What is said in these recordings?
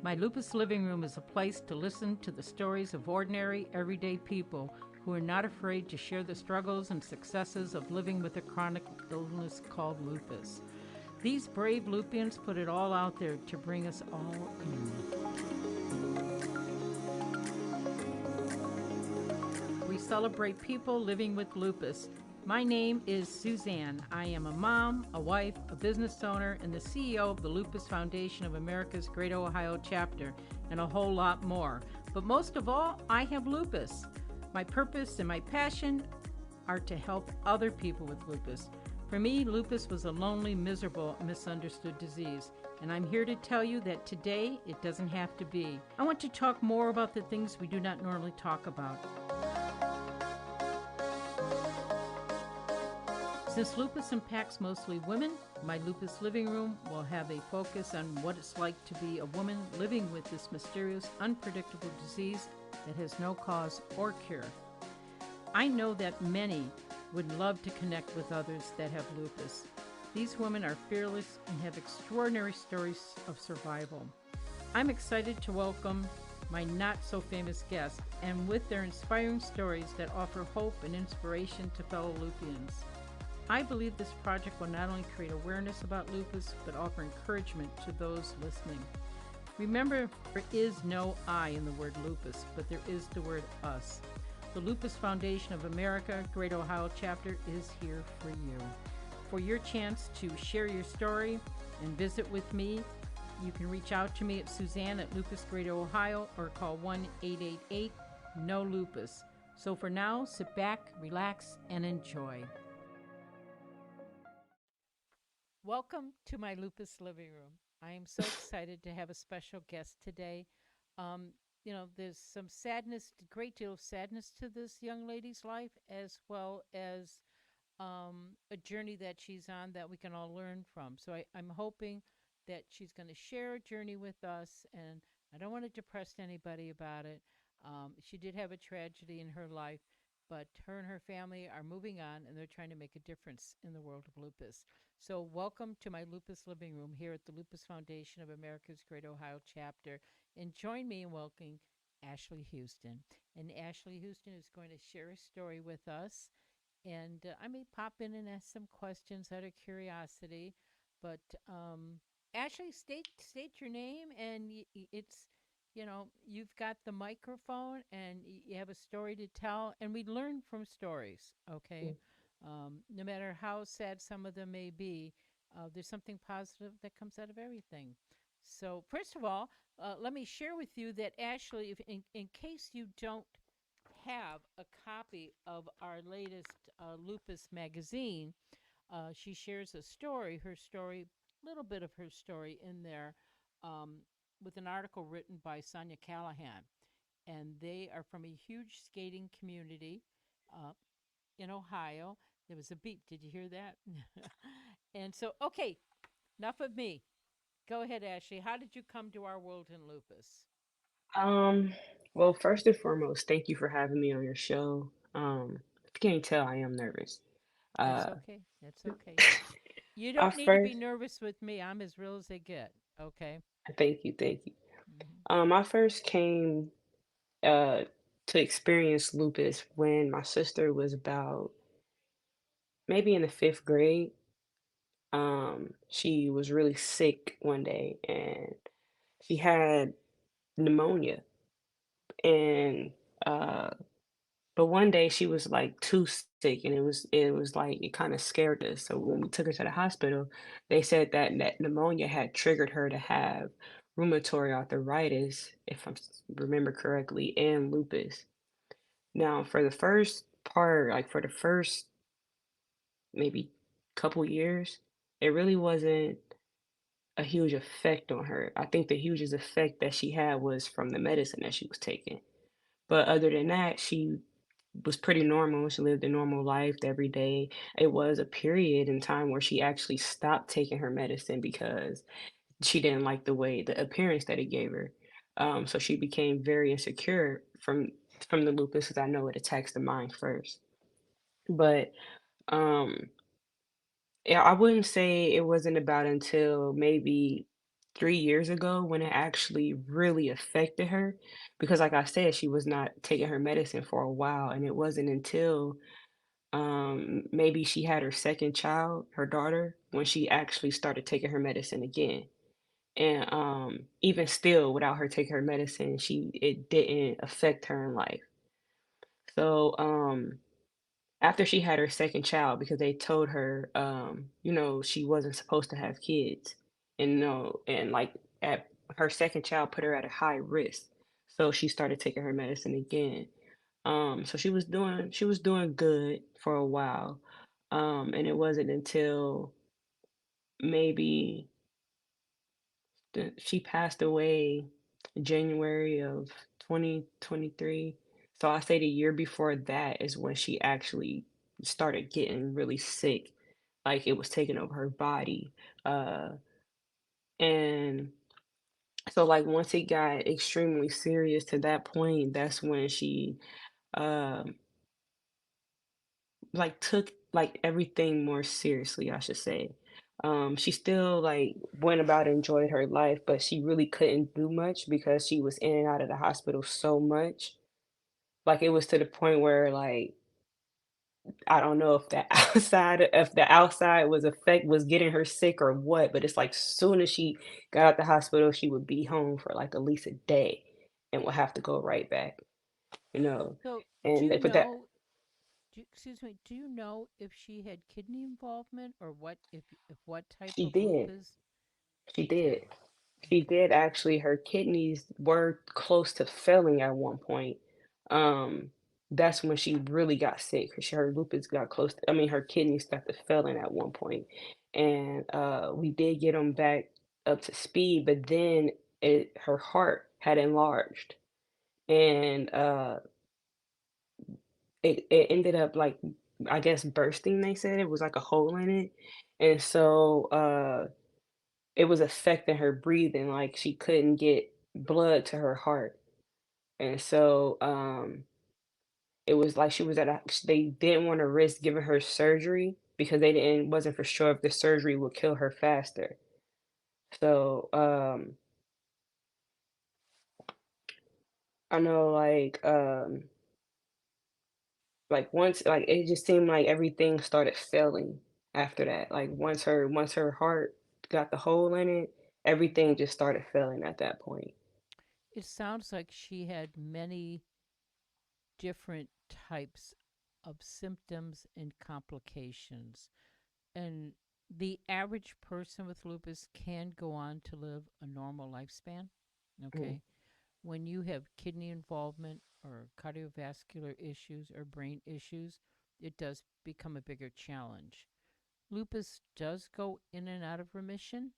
My Lupus Living Room is a place to listen to the stories of ordinary, everyday people who are not afraid to share the struggles and successes of living with a chronic illness called lupus. These brave Lupians put it all out there to bring us all in. We celebrate people living with lupus. My name is Suzanne. I am a mom, a wife, a business owner, and the CEO of the Lupus Foundation of America's Great Ohio chapter, and a whole lot more. But most of all, I have lupus. My purpose and my passion are to help other people with lupus. For me, lupus was a lonely, miserable, misunderstood disease, and I'm here to tell you that today it doesn't have to be. I want to talk more about the things we do not normally talk about. Since lupus impacts mostly women, my Lupus Living Room will have a focus on what it's like to be a woman living with this mysterious, unpredictable disease that has no cause or cure. I know that many would love to connect with others that have lupus. These women are fearless and have extraordinary stories of survival. I'm excited to welcome my not-so-famous guests, and with their inspiring stories that offer hope and inspiration to fellow Lupians. I believe this project will not only create awareness about lupus, but offer encouragement to those listening. Remember, there is no I in the word lupus, but there is the word us. The Lupus Foundation of America, Great Ohio chapter is here for you. For your chance to share your story and visit with me, you can reach out to me at Suzanne at Lupus Greater Ohio or call 1-888-NO-LUPUS. So for now, sit back, relax, and enjoy. Welcome to my Lupus Living Room. I am so excited to have a special guest today. Um, there's some sadness, a great deal of sadness to this young lady's life, as well as a journey that she's on that we can all learn from. So I'm hoping that she's going to share a journey with us, and I don't want to depress anybody about it. She did have a tragedy in her life, but her and her family are moving on, and they're trying to make a difference in the world of lupus. So, welcome to my Lupus Living Room here at the Lupus Foundation of America's Great Ohio chapter. And join me in welcoming Ashley Houston. And Ashley Houston is going to share a story with us. And I may pop in and ask some questions out of curiosity. But Ashley, state your name, and it's you've got the microphone, and you have a story to tell, and we learn from stories. Okay, no matter how sad some of them may be, there's something positive that comes out of everything. So, first of all, let me share with you that Ashley, if in case you don't have a copy of our latest Lupus magazine, she shares a story, her story, a little bit of her story in there, um, with an article written by Sonia Callahan. And they are from a huge skating community uh, in Ohio. There was a beep. Did you hear that? And so, okay, enough of me. Go ahead, Ashley. How did you come to our world in lupus? Um, well, first and foremost, thank you for having me on your show. If you can't tell, I am nervous. That's Uh, okay. That's okay. You I don't need to be first, nervous with me. I'm as real as they get. Okay. thank you, thank you. Hmm. I first came uh to experience lupus when my sister was about maybe in the fifth grade. She was really sick one day and she had pneumonia, and uh but one day she was like too sick, and it was like it kind of scared us. So when we took her to the hospital, they said that pneumonia had triggered her to have rheumatoid arthritis, if remember correctly, and lupus. Now, for the first part, like for the first maybe couple years, it really wasn't a huge effect on her. I think the hugest effect that she had was from the medicine that she was taking. But other than that, she was pretty normal. She lived a normal life every day. It was a period in time where she actually stopped taking her medicine because she didn't like the appearance that it gave her. So she became very insecure from the lupus, because I know it attacks the mind first. But um, yeah, I wouldn't say it wasn't about until maybe 3 years ago when it actually really affected her because, like I said, she was not taking her medicine for a while, and it wasn't until maybe she had her second child, her daughter, when she actually started taking her medicine again. And even still, without her taking her medicine, she it didn't affect her in life. So after she had her second child, because they told her, she wasn't supposed to have kids, and no, and like at her second child put her at a high risk. So she started taking her medicine again. So she was doing good for a while. And it wasn't until maybe she passed away January of 2023. So I say the year before that is when she actually started getting really sick. Like it was taking over her body. And so like once it got extremely serious to that point, that's when she um like took like everything more seriously, I should say. She still like went about and enjoyed her life, but she really couldn't do much because she was in and out of the hospital so much. Like it was to the point where like I don't know if the outside was getting her sick or what, but it's like soon as she got out the hospital, she would be home for like at least a day and would have to go right back, you know. So, do And you they put that know? Excuse me. Do you know if she had kidney involvement or what? If what type she of did. lupus She she did? did. She did actually, her kidneys were close to failing at one point. Um, that's when she really got sick. Her lupus got close I mean, her kidneys got to failing at one point. And we did get them back up to speed, but then her heart had enlarged. And it ended up like I guess bursting, they said. It was like a hole in it. And so it was affecting her breathing, like, she couldn't get blood to her heart, and so, it was like she was at a they didn't wanna risk giving her surgery because they didn't wasn't for sure if the surgery would kill her faster. So, I know, once like, it just seemed like everything started failing after that, like, once her heart got the hole in it, everything just started failing at that point. It sounds like she had many different types of symptoms and complications. And the average person with lupus can go on to live a normal lifespan. Mhm, Okay. When you have kidney involvement or cardiovascular issues or brain issues, it does become a bigger challenge. Lupus does go in and out of remission.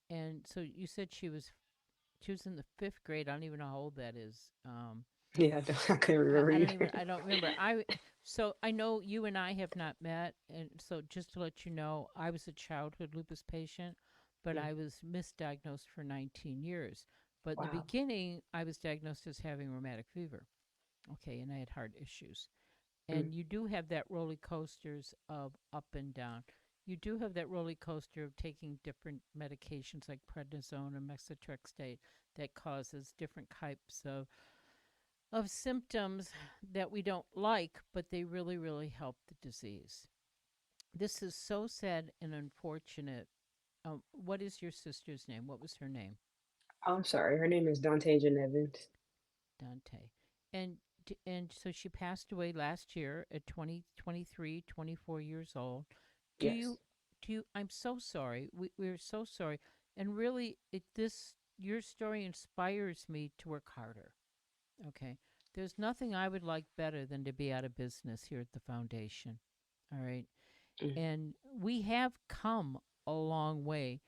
And so you said she was in the fifth grade. I don't even know how old that is. yeah, I couldn't remember I don't either. even I don't remember. I know you and I have not met, and so just to let you know, I was a childhood lupus patient, but Mm, I was misdiagnosed for 19 years. But in the wow. beginning, I was diagnosed as having rheumatic fever. Okay, and I had heart issues. Mm, And you do have that roller coasters of up and down. You do have that roller coaster of taking different medications like prednisone or methotrexate that causes different types of symptoms that we don't like, but they really, really help the disease. This is so sad and unfortunate. What is your sister's name? What was her name? I'm sorry, her name is Dontasia Nevins. Dante. And and so she passed away last year at 24 years old. Do Yes. you I'm so sorry. We're so sorry. And really your story inspires me to work harder. Okay. There's nothing I would like better than to be out of business here at the foundation. All right. Mm, And we have come a long way.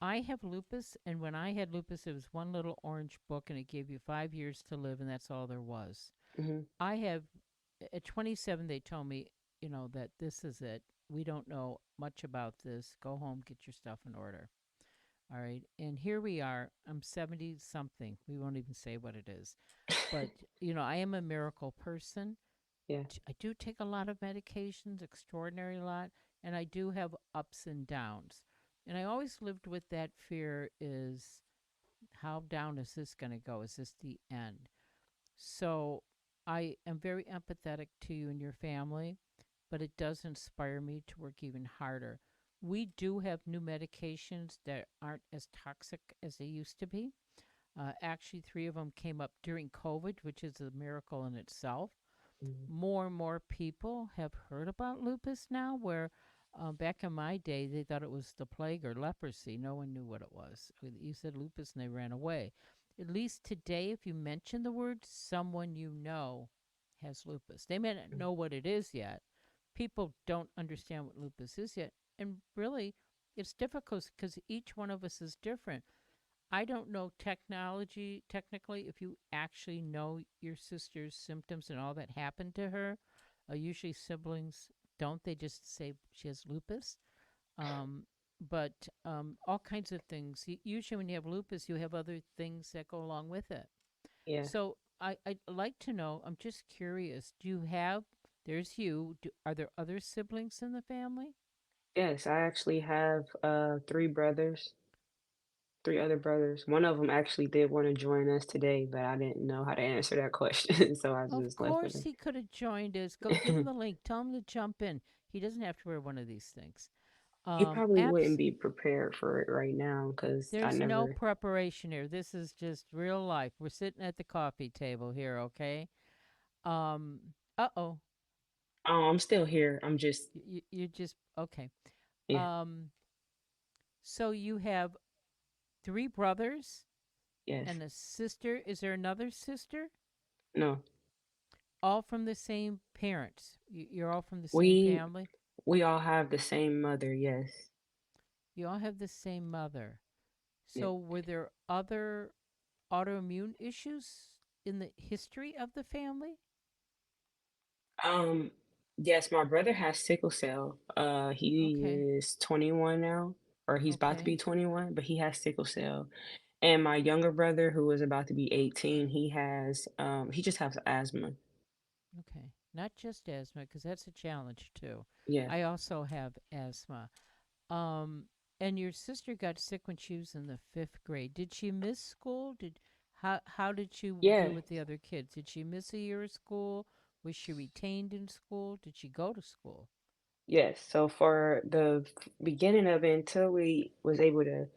I have lupus, and when I had lupus, it was one little orange book, and it gave you 5 years to live, and that's all there was. mhm, I have, at 27, they told me, that this is it. We don't know much about this. Go home, get your stuff in order. All right. And here we are. I'm 70 something. We won't even say what it is. But, I am a miracle person. yeah. I do take a lot of medications, extraordinary lot, and I do have ups and downs. And I always lived with that fear is how down is this going to go? Is this the end? So I am very empathetic to you and your family, but it does inspire me to work even harder. We do have new medications that aren't as toxic as they used to be. Actually, three of them came up during COVID, which is a miracle in itself. Mhm. More and more people have heard about lupus now, where back in my day, they thought it was the plague or leprosy. No one knew what it was. You said lupus and they ran away. At least today, if you mention the word, someone you know has lupus. They may not know what it is yet. People don't understand what lupus is yet. And really, it's difficult because each one of us is different. I don't know technically if you actually know your sister's symptoms and all that happened to her. Usually siblings don't. They just say she has lupus. Um, but all kinds of things. Usually when you have lupus, you have other things that go along with it. Yeah. So I'd like to know, I'm just curious, do you have, there's you, are there other siblings in the family? Yes, I actually have three brothers, three other brothers. One of them actually did want to join us today, but I didn't know how to answer that question, so I Of just left course it. he could have joined us. Go give him the link. Tell him to jump in. He doesn't have to wear one of these things. He probably wouldn't Apps. be prepared for it right now because I There's no never. preparation here. This is just real life. We're sitting at the coffee table here, okay? Um. Uh oh. Oh, I'm still here. I'm just, You just okay. yeah, Um. So you have three brothers yes. and a sister. Is there another sister? No, All from the same parents. You're all from the same we family. we all have the same mother, yes. You all have the same mother. Yeah. So were there other autoimmune issues in the history of the family? Um, yes, my brother has sickle cell. He Okay. is 21 now, or he's about to Okay. be 21, but he has sickle cell. And my younger brother, who is about to be 18, he just has asthma. Okay. Not just asthma, because that's a challenge too. Yeah. I also have asthma. Um, and your sister got sick when she was in the fifth grade. Did she miss school? How did she Yeah. do with the other kids? Did she miss a year of school? Was she retained in school? Did she go to school? Yes, so for the beginning of it, until we was able to,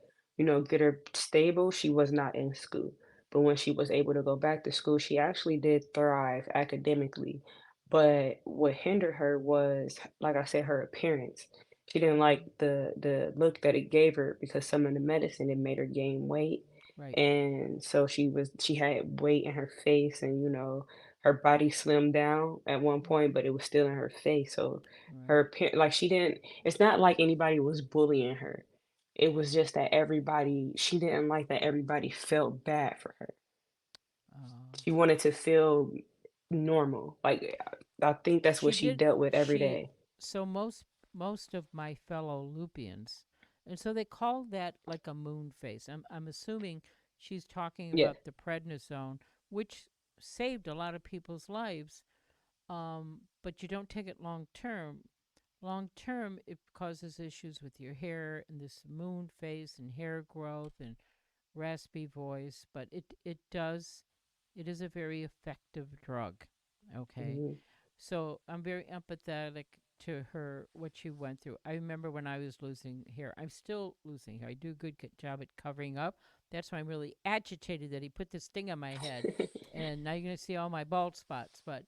get her stable, she was not in school. But when she was able to go back to school, she actually did thrive academically. But what hindered her was, like I said, her appearance. She didn't Mm, like the look that it gave her because some of the medicine it made her gain weight. right. And so she had weight in her face and her body slimmed down at one point, Hmm. but it was still in her face. So her Right. appear like, she didn't it's not like anybody was bullying her. It was just that she didn't like that everybody felt bad for her. Uh, She wanted to feel normal. Like, I think that's what she she did. dealt with every She day. so most of my fellow Lupians, and so they call that like a moon face. I'm assuming she's talking Yeah. about the prednisone, which saved a lot of people's lives. But you don't take it long term. Long term, it causes issues with your hair and this moon face and hair growth and raspy voice. But it is a very effective drug. Okay, Mhm. so I'm very empathetic to her, what she went through. I remember when I was losing hair. I'm still losing hair. I do a good job at covering up. That's why I'm really agitated that he put this thing on my head, and now you're gonna see all my bald spots. But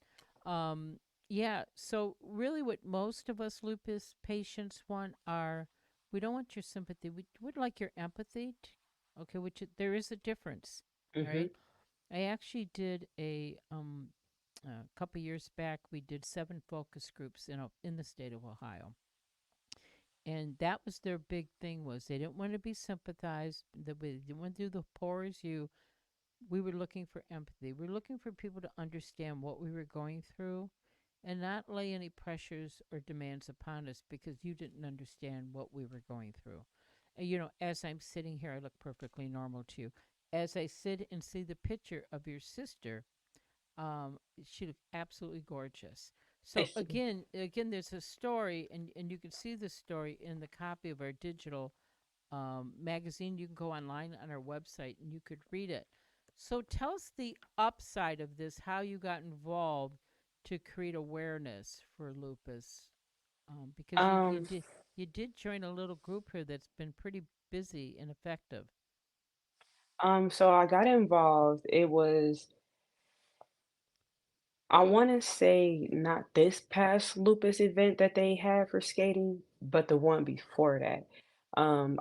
um, yeah. So really, what most of us lupus patients want are, we don't want your sympathy. We would like your empathy. Okay, there is a difference. All Mhm. right. I actually did a couple years back. We did 7 focus groups in the state of Ohio, and that was their big thing, was they didn't want to be sympathized. They didn't want to do the poor as you. We were looking for empathy. We were looking for people to understand what we were going through, and not lay any pressures or demands upon us because you didn't understand what we were going through. And, as I'm sitting here, I look perfectly normal to you. As I sit and see the picture of your sister, she looked absolutely gorgeous. I So see. again, there's a story, and you can see the story in the copy of our digital. magazine. You can go online on our website and you could read it. So tell us the upside of this, how you got involved to create awareness for lupus, because Um, you did join a little group here that's been pretty busy and effective. so I got involved. I want to say not this past lupus event that they had for skating, but the one before that.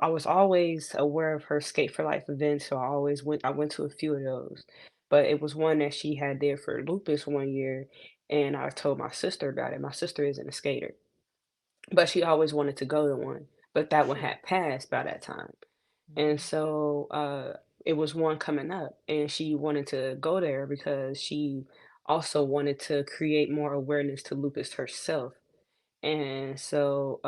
I was always aware of her Skate for Life events, so I went to a few of those. But it was one that she had there for lupus one year, and I told my sister about it. My sister isn't a skater, but she always wanted to go to one, but that one Sure. had passed by that time. And Hmm. so, it was one coming up, and she wanted to go there because she also wanted to create more awareness to lupus herself. And so,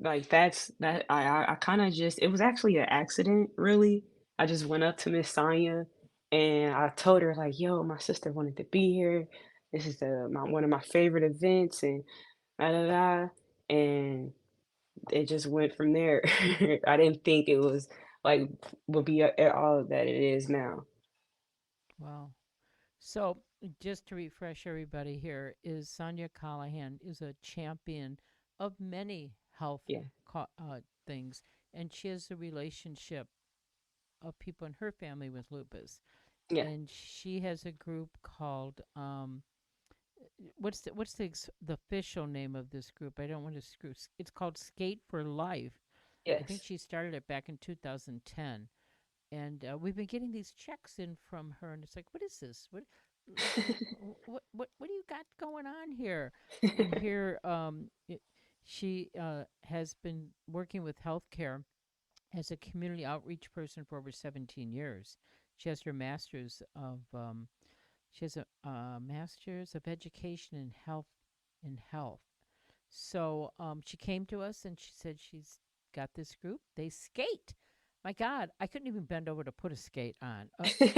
like that I kind of just it was actually an accident, really. I just went up to Miss Sonia and I told her like, "Yo, my sister wanted to be here. This is one of my favorite events and da da da." And it just went from there. I didn't think it was like would be at all that it is now. Wow. So, just to refresh everybody here, is Sonia Callahan is a champion of many health Yeah. things, and she has a relationship of people in her family with lupus, Yeah. and she has a group called what's the official name of this group? I don't want to screw. It's called Skate for Life. I think Yes. she started it back in 2010, and we've been getting these checks in from her, and it's like, what is this? What do you got going on here? And here, she has been working with healthcare as a community outreach person for over 17 years. She has her master's of she has a master's of education in health. So she came to us and she said she's got this group. They skate. My God, I couldn't even bend over to put a skate on.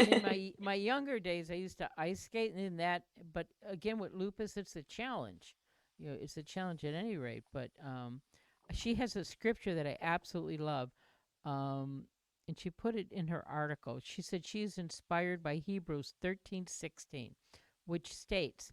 In my younger days, I used to ice skate, and in that, but again with lupus, it's a challenge. You know, it's a challenge at any rate. But she has a scripture that I absolutely love, um, and she put it in her article. She said she is inspired by Hebrews 13:16, which states,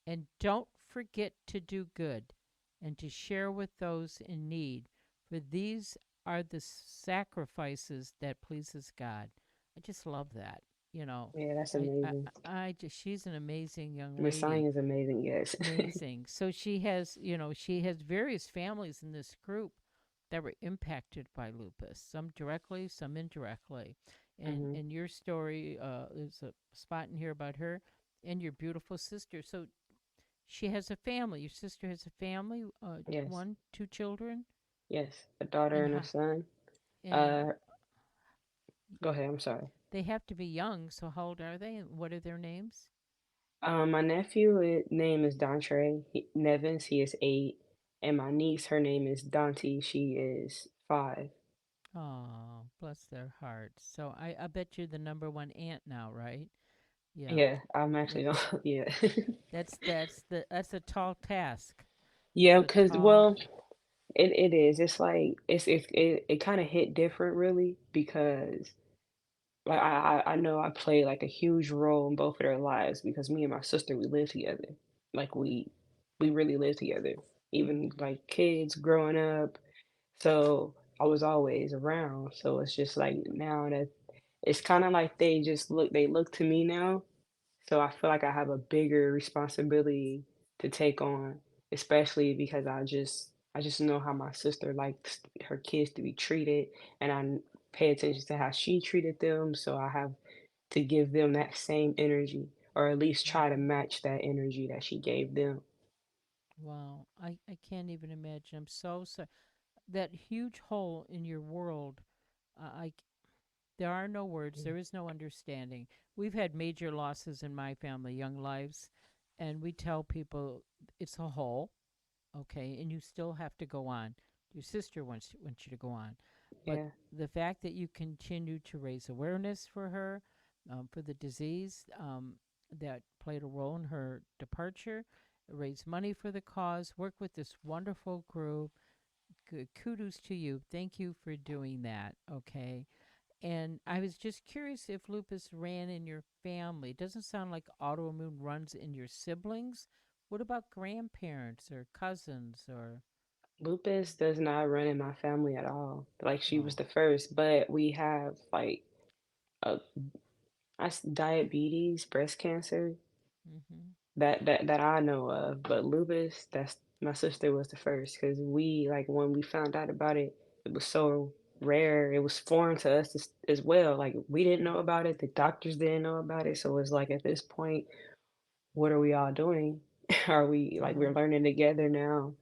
and don't forget to do good and to share with those in need, for these are the sacrifices that pleases God. I just love that. You know, Yeah, that's I I, amazing. I just she's an amazing young Miss lady. Sonia is amazing, yes. Amazing. So she has various families in this group that were impacted by lupus, some directly, some indirectly. And Hmm. in your story, there's a spot in here about her and your beautiful sister. So she has a family. Your sister has a family, Yes. one, two children, Yes. A daughter and and a son. and Uh, Go ahead, I'm sorry. they have to be young. So how old are they, and what are their names? My nephew, name is Nevins. He is 8, and my niece, her name is Dante. She is 5. Oh, bless their hearts. So I bet you're the number one aunt now, right? Yeah. Yeah, I'm That, actually on. Yeah, that's a tall task. yeah. That's a Cause tall. well, it is. It's like it kind of hit different, really, because like I know I played like a huge role in both of their lives because me and my sister we live together. Like we really live together. Even like kids growing up. So I was always around. So it's just like now that it's kind of like they look to me now. So I feel like I have a bigger responsibility to take on, especially because I just know how my sister likes her kids to be treated, and pay attention to how she treated them. So I have to give them that same energy, or at least try to Mhm. match that energy that she gave them. Wow, I can't even imagine. I'm so sorry. That huge hole in your world. I there are no words. Mm. There is no understanding. We've had major losses in my family, young lives, and we tell people it's a hole, okay, and you still have to go on. Your sister wants you to go on, but Yeah, the fact that you continue to raise awareness for her, for the disease that played a role in her departure, raise money for the cause, work with this wonderful group, Good. Kudos to you. Thank you for doing that. Okay. And I was just curious if lupus ran in your family. It doesn't sound like autoimmune runs in your siblings. What about grandparents or cousins or Lupus does not run in my family at all. Like she was oh, the first, but we have like a diabetes, breast cancer mhm. that I know of. But lupus, that's my sister was the first because we like when we found out about it, it was so rare. It was foreign to us as well. Like we didn't know about it, the doctors didn't know about it. So it's like at this point, what are we all doing? Are we like we're Right. learning together now?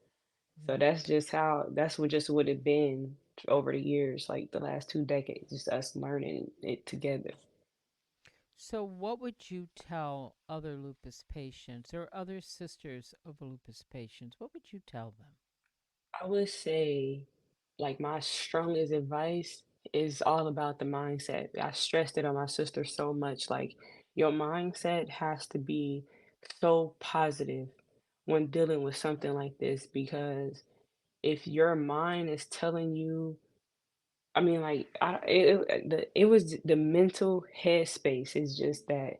So Right. that's just how that's what just would have been over the years, like the last 2 decades, just us learning it together. So what would you tell other lupus patients or other sisters of lupus patients? What would you tell them? I would say, like, my strongest advice is all about the mindset. I stressed it on my sister so much. Like, your mindset has to be so positive when dealing with something like this because if your mind is telling you, I mean, like, it was the mental headspace is just that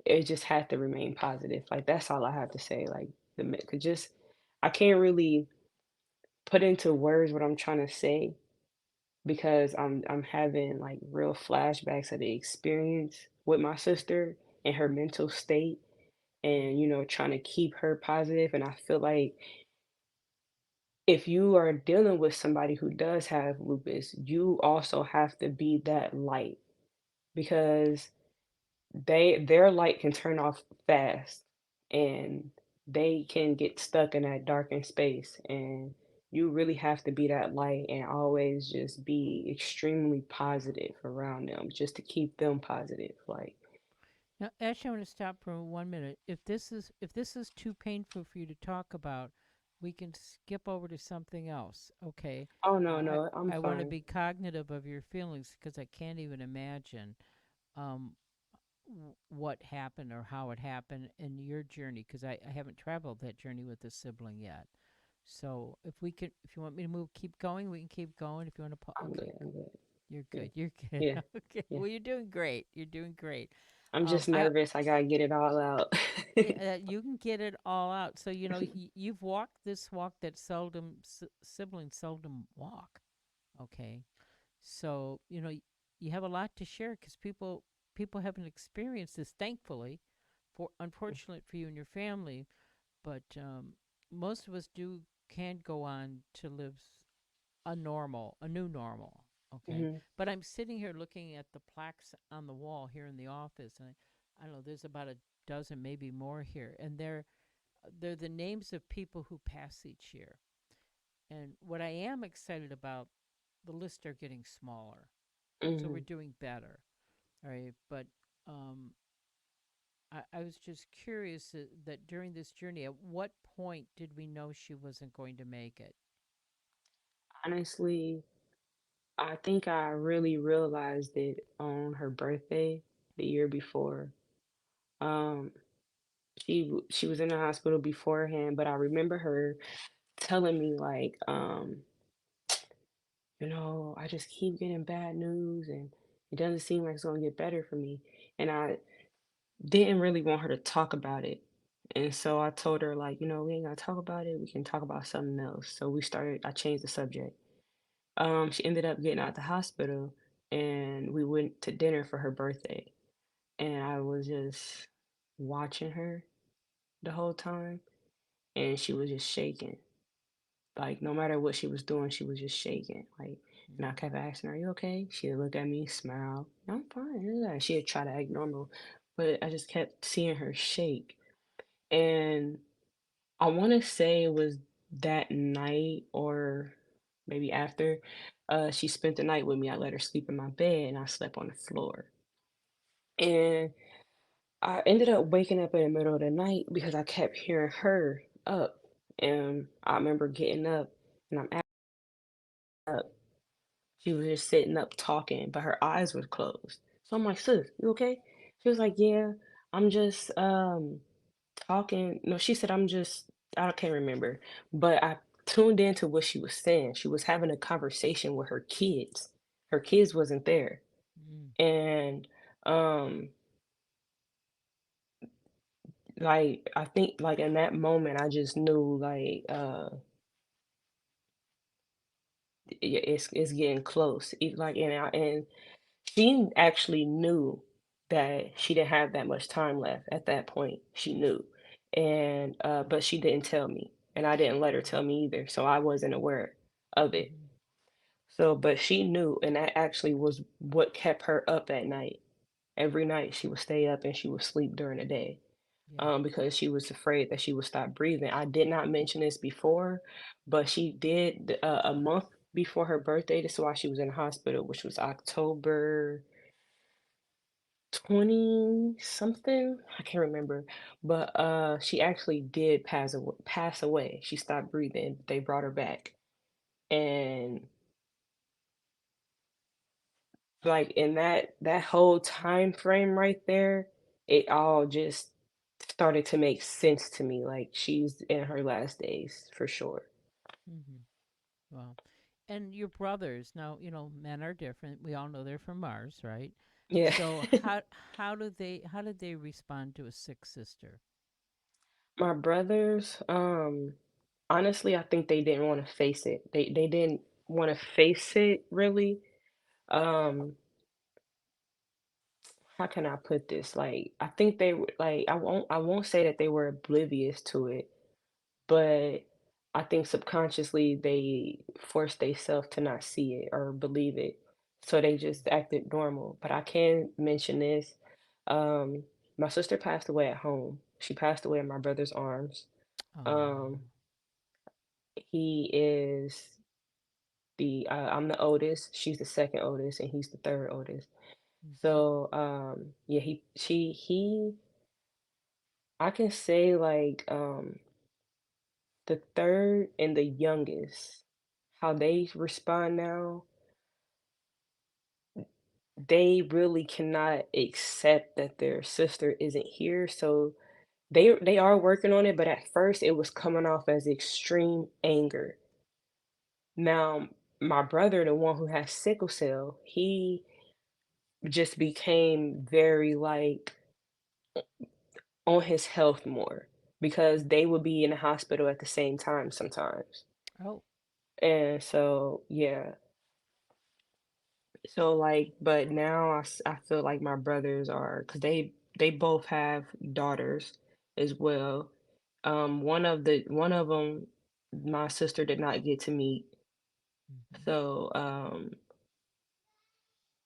it just had to remain positive. Like, that's all I have to say. Like, could just, I can't really put into words what I'm trying to say because I'm having like real flashbacks of the experience with my sister and her mental state and trying to keep her positive and I feel like if you are dealing with somebody who does have lupus, you also have to be that light because their light can turn off fast and they can get stuck in that darkened space and you really have to be that light and always just be extremely positive around them just to keep them positive like Now, actually, I want to stop for 1 minute. If this is too painful for you to talk about, we can skip over to something else. Okay. oh no I no I'm I want to fine. be cognitive of your feelings because I can't even imagine um, what happened or how it happened in your journey because I haven't traveled that journey with a sibling yet. So if you want me to move, keep going, we can keep going. If you want to, I'm okay, good, I'm good. you're Yeah, good, you're good. yeah, Okay, yeah. well, you're doing great. You're doing great. I'm just I nervous, I gotta get it all out. Yeah, you can get it all out. So you've walked this walk that siblings seldom walk. Okay, so you have a lot to share because people haven't experienced this. Thankfully, for unfortunate for you and your family, but most of us do can go on to live a new normal. Okay, Mhm. but I'm sitting here looking at the plaques on the wall here in the office, and I don't know. There's about a dozen, maybe more here, and they're the names of people who pass each year. And what I am excited about, the lists are getting smaller, so we're Mhm. doing better. All right, but um, I was just curious that during this journey, at what point did we know she wasn't going to make it? Honestly, I think I really realized it on her birthday the year before. Um, she was in the hospital beforehand, but I remember her telling me like, I just keep getting bad news and it doesn't seem like it's gonna get better for me. And I didn't really want her to talk about it. And so I told her like, we ain't gotta talk about it. We can talk about something else. So I changed the subject. She ended up getting out the hospital and we went to dinner for her birthday. And I was just watching her the whole time and she was just shaking. Like no matter what she was doing, she was just shaking. Like, and I Mm. kept asking her, "Are you okay?" She'd look at me, smile, "I'm fine." Yeah. She'd try to act normal, but I just kept seeing her shake. And I want to say it was that night or maybe after she spent the night with me. I let her sleep in my bed and I slept on the floor. And I ended up waking up in the middle of the night because I kept hearing her up. And I remember getting up and I'm up. She was just sitting up talking, but her eyes were closed. So I'm like, "Sis, you okay?" She was like, "Yeah, I'm just talking." No, she said, "I'm just," I can't remember, but I tuned into what she was saying. She was having a conversation with her kids. Her kids wasn't there. Mm. And um like I think like in that moment I just knew like it's getting close. Like and she actually knew that she didn't have that much time left at that point. She knew. And but she didn't tell me. And I didn't let her tell me either. So I wasn't aware of it. Mhm. So but she knew, and that actually was what kept her up at night. Every night she would stay up and she would sleep during the day. Yeah. Because she was afraid that she would stop breathing. I did not mention this before, but she did a month before her birthday. This is why she was in the hospital, which was October 20 something. I can't remember, but she actually did pass away. She stopped breathing. They brought her back, and like in that whole time frame right there, it all just started to make sense to me. Like she's in her last days for sure. Mhm. Well, and your brothers, now, men are different. We all know they're from Mars, right? Yeah. So how did they respond to a sick sister? My brothers, honestly, I think they didn't want to face it. They didn't want to face it really. Um, how can I put this? Like, I think they were like I won't say that they were oblivious to it, but I think subconsciously they forced themselves to not see it or believe it. So they just acted normal. But I can mention this. Um, my sister passed away at home. She passed away in my brother's arms. Oh. Um, he is I'm the oldest, she's the second oldest, and he's the third oldest. Mhm. So, yeah, I can say like the third and the youngest, how they respond now, they really cannot accept that their sister isn't here. So they are working on it, but at first it was coming off as extreme anger. Now, my brother, the one who has sickle cell, he just became very like on his health more because they would be in the hospital at the same time sometimes. Oh. And so, yeah. So like, but now I feel like my brothers are, because they both have daughters as well. One of them, my sister did not get to meet. Mhm. So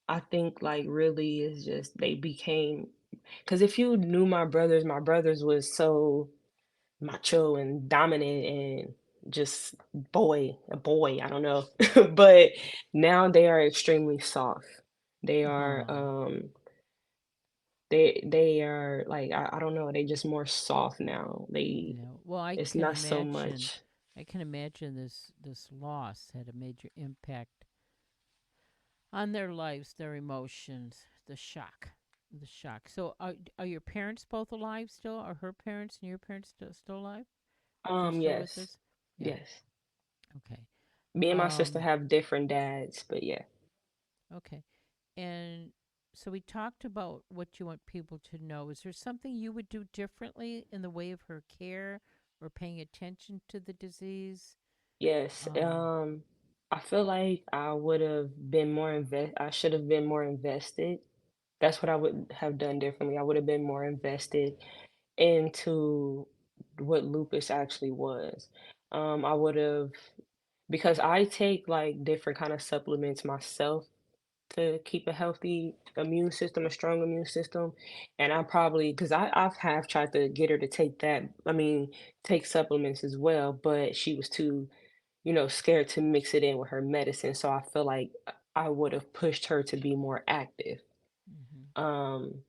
I think like really is just they became, because if you knew my brothers was so macho and dominant and just a boy, I don't know. But now they are extremely soft. They are Oh. they are like I don't know, they just more soft now. Yeah. Well, It's not so much. I can imagine this loss had a major impact on their lives, their emotions, the shock. The shock. So are your parents both alive still? Are her parents and your parents still alive? They're still with Yes. us? Yeah. Yes. Okay. Me and my sister Um have different dads, but yeah. okay. And so we talked about what you want people to know. Is there something you would do differently in the way of her care or paying attention to the disease? Yes. Um I feel like I should have been more invested. That's what I would have done differently. I would have been more invested into what lupus actually was. I would have, because I take like different kind of supplements myself to keep a healthy immune system, a strong immune system. And I probably, because I've have tried to get her to take that, I mean, take supplements as well, but she was too, scared to mix it in with her medicine. So I feel like I would have pushed her to be more active. mhm. Um,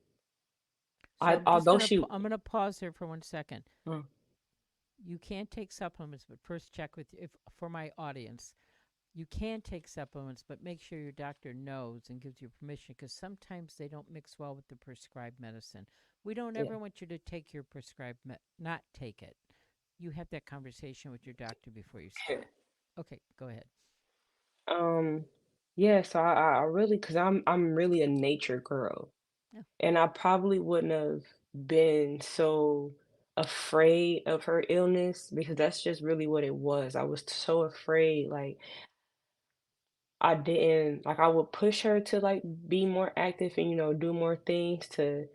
So I'm just although going to she, I'm going to pause there for 1 second. mm, You can't take supplements, but first check with if for my audience. You can take supplements, but make sure your doctor knows and gives you permission because sometimes they don't mix well with the prescribed medicine. We don't yeah, ever want you to take your prescribed not take it. you have that conversation with your doctor before you start. Okay, go ahead. Um, yeah, so I really, cause I'm really a nature girl, Yeah. and I probably wouldn't have been so afraid of her illness because that's just really what it was. I was so afraid, like I didn't like I would push her to like be more active and do more things to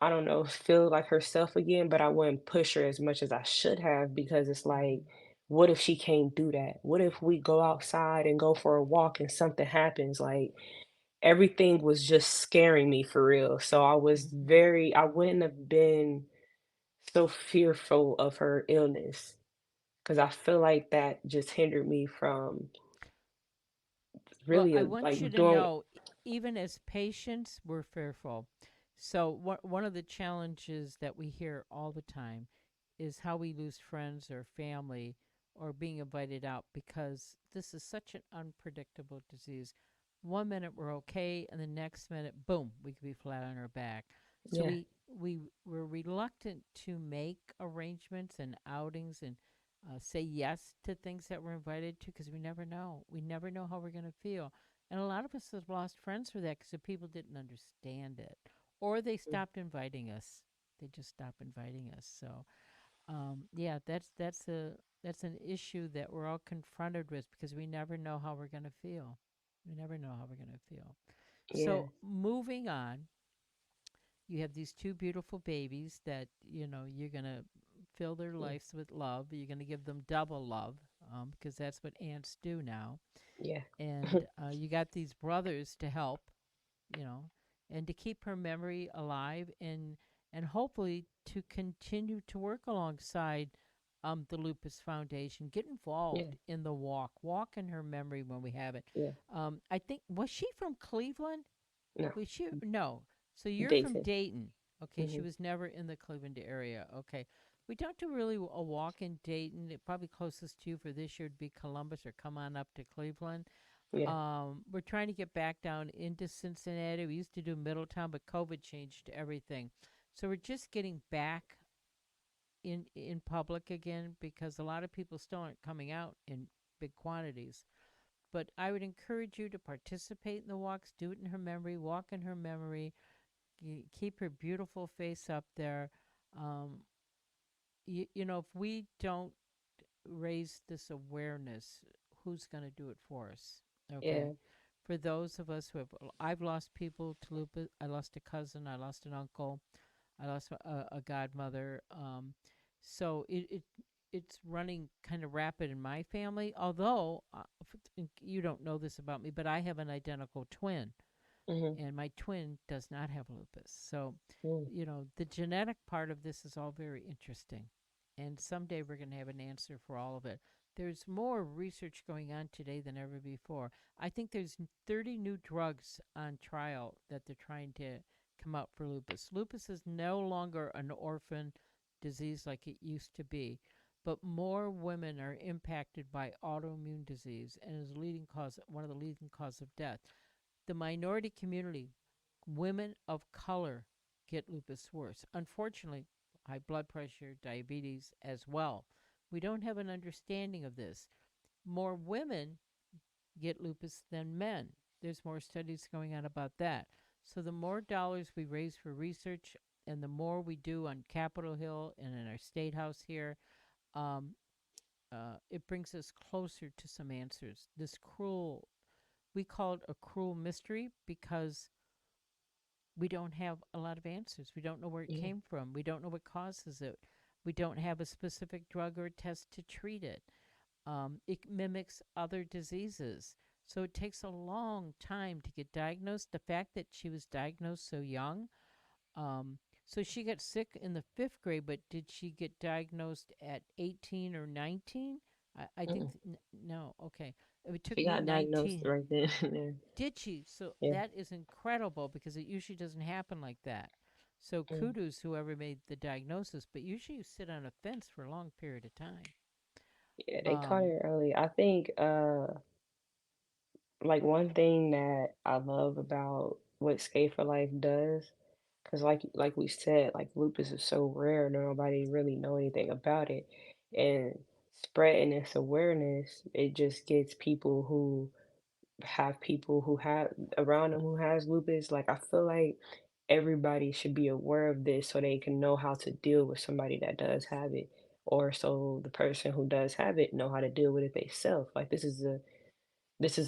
I don't know, feel like herself again, but I wouldn't push her as much as I should have because it's like, Hmm. what if she can't do that? What if we go outside and go for a walk and something happens? Like everything was just scaring me for real. So Hmm. I wouldn't have been so fearful of her illness because I feel like that just hindered me from Well, really I want you like to doing, know, even as patients, we're fearful. So, one of the challenges that we hear all the time is how we lose friends or family or being invited out because this is such an unpredictable disease. One minute we're okay, and the next minute, boom, we could be flat on our back. So yeah, we're reluctant to make arrangements and outings and say yes to things that we're invited to because we never know. We never know how we're going to feel. And a lot of us have lost friends for that because the people didn't understand it or they mm, stopped inviting us. They just stopped inviting us. So, yeah, that's an issue that we're all confronted with because we never know how we're going to feel. We never know how we're going to feel. yeah, So, moving on, you have these two beautiful babies that you're going to fill their mm, lives with love. You're going to give them double love because that's what aunts do now. yeah, And you got these brothers to help, you know, and to keep her memory alive and hopefully to continue to work alongside the Lupus Foundation. Get yeah, involved in the walk in her memory when we have it. yeah. I think was she from Cleveland? No, Was she no? So you're from Dayton. Dayton. Okay, she Hmm. was never in the Cleveland area. Okay. We don't do really a walk in Dayton. It probably closest to you for this year would be Columbus or come on up to Cleveland. Yeah, We're trying to get back down into Cincinnati. We used to do Middletown, but COVID changed everything. So we're just getting back in public again because a lot of people still aren't coming out in big quantities. But I would encourage you to participate in the walks, do it in her memory, walk in her memory, keep her beautiful face up there. Um, if we don't raise this awareness, who's going to do it for us? yeah, Okay. For those of us who have, I've lost people to lupus. I lost a cousin. I lost an uncle. I lost a godmother. So it's running kind of rapid in my family. Although you don't know this about me, but I have an identical twin mhm, and my twin does not have lupus. So, mm, the genetic part of this is all very interesting. And someday we're going to have an answer for all of it. There's more research going on today than ever before. I think there's 30 new drugs on trial that they're trying to come out for lupus. Lupus is no longer an orphan disease like it used to be, but more women are impacted by autoimmune disease and is one of the leading cause of death. The minority community, women of color, get lupus worse. Unfortunately, high blood pressure, diabetes as well. We don't have an understanding of this. More women get lupus than men. There's more studies going on about that. So the more dollars we raise for research and the more we do on Capitol Hill and in our state house here, um, it brings us closer to some answers. We call it a cruel mystery because we don't have a lot of answers. We don't know where it yeah, came from. We don't know what causes it. We don't have a specific drug or test to treat it. It mimics other diseases. So it takes a long time to get diagnosed. The fact that she was diagnosed so young, so she got sick in the fifth grade, but did she get diagnosed at 18 or 19? I think, mm. no, okay. It took She me got diagnosed 19. right then and there. Did she? So Yeah, that is incredible because it usually doesn't happen like that. So mm, kudos whoever made the diagnosis, but usually you sit on a fence for a long period of time. yeah, they caught Um, it early. I think, like one thing that I love about what Skate for Life does, because like we said, like lupus is so rare, nobody really know anything about it, and spreading this awareness, it just gets people who have around them who has lupus. Like I feel like everybody should be aware of this so they can know how to deal with somebody that does have it, or so the person who does have it know how to deal with it themselves. Like this is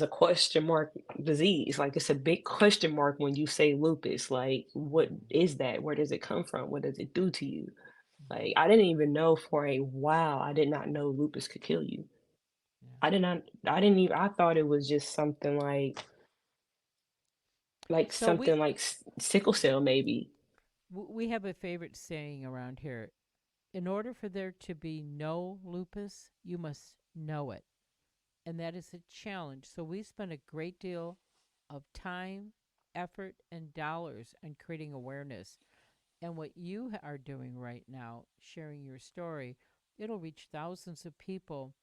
a question mark disease. Like it's a big question mark when you say lupus. Like what Mm-hmm. is that? Where does it come from? What does it do to you? Mm-hmm. Like I didn't even know for a while. I did not know lupus could kill you. Yeah. I didn't even I thought it was just something like So something like sickle cell maybe. we have a favorite saying around here. In order for there to be no lupus, you must know it. And that is a challenge. So we spend a great deal of time, effort, and dollars on creating awareness. And what you are doing right now, sharing your story, it'll reach thousands of people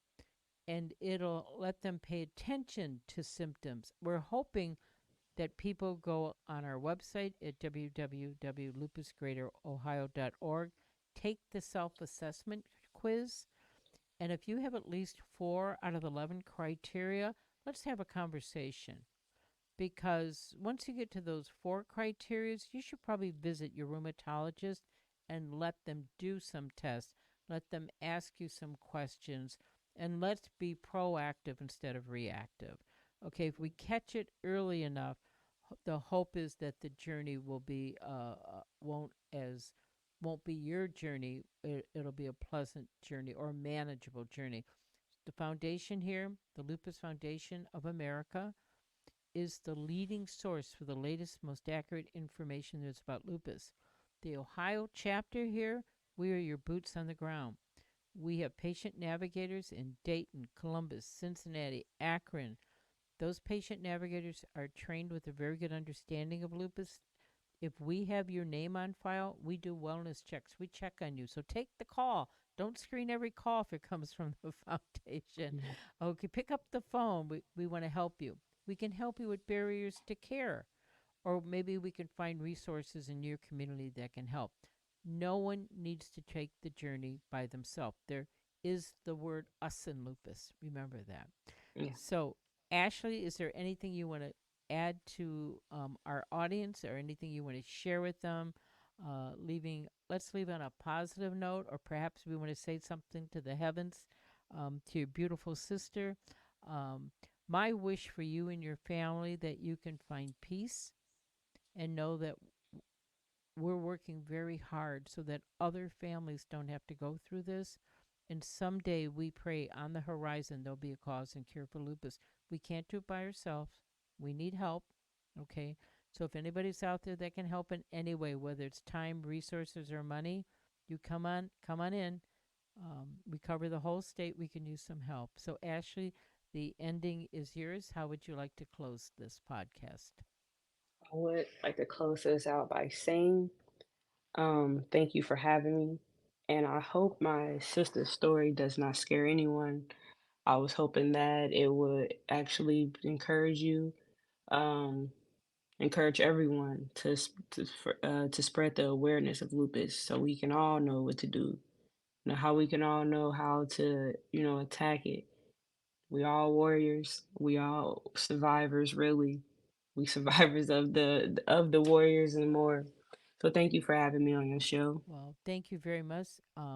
and it'll let them pay attention to symptoms. We're hoping that people go on our website at www.lupusgreaterohio.org, take the self assessment quiz, and if you have at least 4 out of 11 criteria, let's have a conversation. Because once you get to those 4 criteria, you should probably visit your rheumatologist and let them do some tests, let them ask you some questions, and let's be proactive instead of reactive. Okay, if we catch it early enough, the hope is that the journey will be won't be your journey. It'll be a pleasant journey or manageable journey. The foundation here, the Lupus Foundation of America, is the leading source for the latest, most accurate information there's about lupus. The Ohio chapter here, we are your boots on the ground. We have patient navigators in Dayton, Columbus, Cincinnati, Akron. Those patient navigators are trained with a very good understanding of lupus. If we have your name on file, we do wellness checks. We check on you. So take the call. Don't screen every call if it comes from the foundation. Mhm. Okay, pick up the phone. We want to help you. We can help you with barriers to care, or maybe we can find resources in your community that can help. No one needs to take the journey by themselves. There is the word us in lupus. Remember that. Yeah. So, Ashley, is there anything you want to add to our audience, or anything you want to share with them? Let's leave on a positive note, or perhaps we want to say something to the heavens, to your beautiful sister. Um, my wish for you and your family that you can find peace and know that we're working very hard so that other families don't have to go through this. And someday we pray on the horizon there'll be a cause and cure for lupus. We can't do it by ourselves. We need help. Okay. So if anybody's out there that can help in any way, whether it's time, resources, or money, you come on in. We cover the whole state. We can use some help. So Ashley, the ending is yours. How would you like to close this podcast? I would like to close this out by saying, thank you for having me. And I hope my sister's story does not scare anyone. I was hoping that it would actually encourage you, um, encourage everyone to spread the awareness of lupus so we can all know what to do. You know, how we can all know how to, attack it. We all warriors. We all survivors, really. We survivors of the warriors and more. So thank you for having me on your show. Well, thank you very much.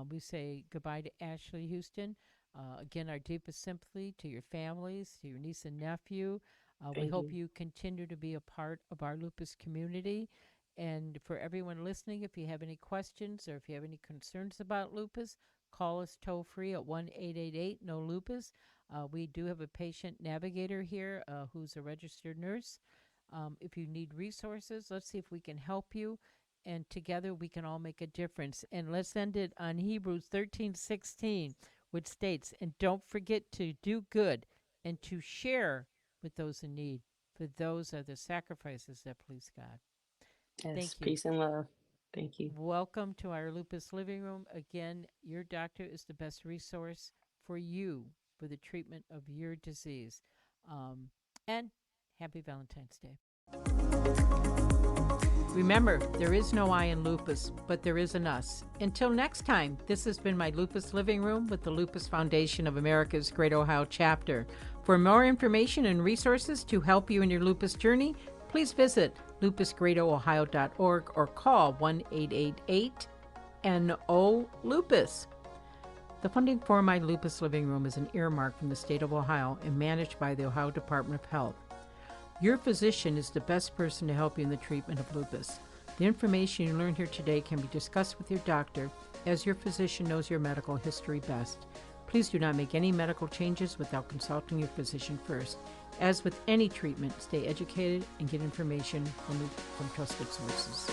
We say goodbye to Ashley Houston. Again, our deepest sympathy to your families, to your niece and nephew. We Thank hope you. you continue to be a part of our lupus community. And for everyone listening, if you have any questions or if you have any concerns about lupus, call us toll free at 1-888 No Lupus. We do have a patient navigator here who's a registered nurse. If you need resources, let's see if we can help you, and together we can all make a difference. And let's end it on Hebrews 13:16, which states, "And don't forget to do good and to share with those in need, for those are the sacrifices that please God." Yes, Thank you. peace and love. Thank you. Welcome to our Lupus Living Room. Again, your doctor is the best resource for you for the treatment of your disease. Um, and happy Valentine's Day. Remember, there is no I in lupus, but there is an us. Until next time, this has been my Lupus Living Room with the Lupus Foundation of America's Great Ohio Chapter. For more information and resources to help you in your lupus journey, please visit lupusgreatohio.org or call 1-888-NO-LUPUS. The funding for my Lupus Living Room is an earmark from the state of Ohio and managed by the Ohio Department of Health. Your physician is the best person to help you in the treatment of lupus. The information you learned here today can be discussed with your doctor, as your physician knows your medical history best. Please do not make any medical changes without consulting your physician first. As with any treatment, stay educated and get information from trusted sources.